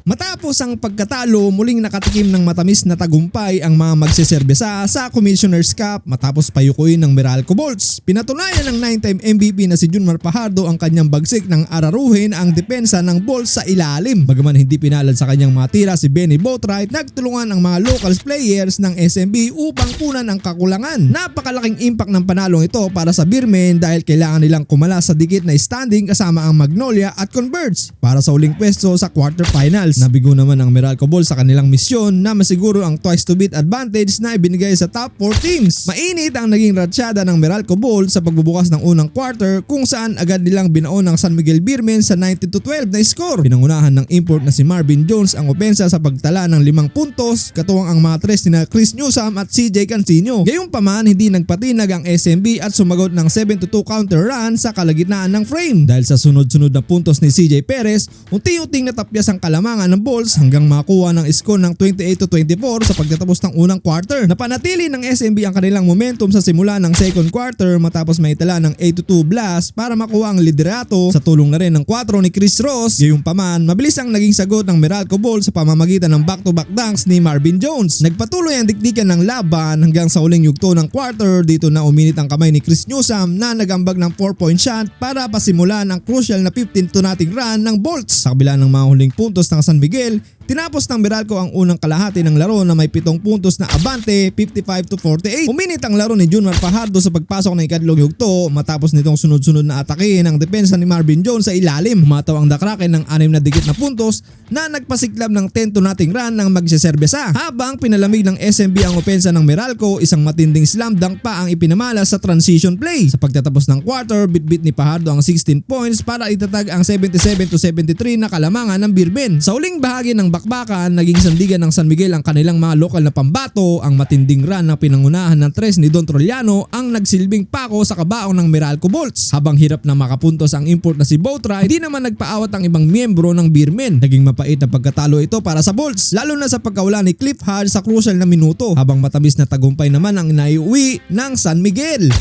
Matapos ang pagkatalo, muling nakatikim ng matamis na tagumpay ang mga magseserbesa sa Commissioner's Cup matapos payukuin ng Meralco Bolts. Pinatunayan ng 9-time MVP na si Junmar Fajardo ang kanyang bagsik ng araruhin ang depensa ng Bolts sa ilalim. Bagaman hindi pinalad sa kanyang mga tira si Benny Boatwright, nagtulungan ang mga locals players ng SMB upang punan ang kakulangan. Napakalaking impact ng panalong ito para sa Beermen dahil kailangan nilang kumala sa dikit na standing kasama ang Magnolia at Converge para sa uling pwesto sa quarterfinals. Nabigo naman ang Meralco Bolts sa kanilang misyon na masiguro ang twice to beat advantage na ibinigay sa top 4 teams. Mainit ang naging ratsyada ng Meralco Bolts sa pagbubukas ng unang quarter kung saan agad nilang binaon ang San Miguel Beermen sa 19-12 na score. Pinangunahan ng import na si Marvin Jones ang opensa sa pagtala ng 5 puntos katuwang ang mga tres ni Chris Newsome at CJ Cancino. Gayunpaman hindi nagpatinag ang SMB at sumagot ng 7-2 counter run sa kalagitnaan ng frame. Dahil sa sunod-sunod na puntos ni CJ Perez, unti-unting natapyas ang kalamangan ng Bolts hanggang makuha ng score ng 28-24 sa pagtatapos ng unang quarter. Napanatili ng SMB ang kanilang momentum sa simula ng second quarter matapos maitala ng 8-2 blast para makuha ang liderato sa tulong na rin ng 4 ni Chris Ross. Gayunpaman, mabilis ang naging sagot ng Meralco Bolts sa pamamagitan ng back-to-back dunks ni Marvin Jones. Nagpatuloy ang dikdikan ng laban hanggang sa uling yugto ng quarter. Dito na uminit ang kamay ni Chris Newsome na nagambag ng 4-point shot para pasimulan ang crucial na 15-0 run ng Bolts. Sa kabila ng mga huling puntos ng San Miguel, tinapos ng Meralco ang unang kalahati ng laro na may 7 puntos na abante, 55-48. Uminit ang laro ni Junmar Fajardo sa pagpasok ng ikatlong yugto matapos nitong sunod-sunod na atakihin ang depensa ni Marvin Jones sa ilalim. Humataw ang The Kraken ng 6 na dikit na puntos na nagpasiklab ng 10-0 run ng magseserbesa. Habang pinalamig ng SMB ang opensa ng Meralco, isang matinding slam dunk pa ang ipinamala sa transition play. Sa pagtatapos ng quarter, bit-bit ni Fajardo ang 16 points para itatag ang 77-73 na kalamangan ng Beermen. Sa uling bahagi ng bakbakan, naging sandigan ng San Miguel ang kanilang mga lokal na pambato. Ang matinding run na pinangunahan ng tres ni Don Trollano ang nagsilbing pako sa kabaong ng Meralco Bolts. Habang hirap na makapuntos ang import na si Boatwright, hindi naman nagpaawat ang ibang miyembro ng Beermen. Naging mapait na pagkatalo ito para sa Bolts, lalo na sa pagkawala ni Cliff Hodge sa crucial na minuto, habang matamis na tagumpay naman ang naiuwi ng San Miguel.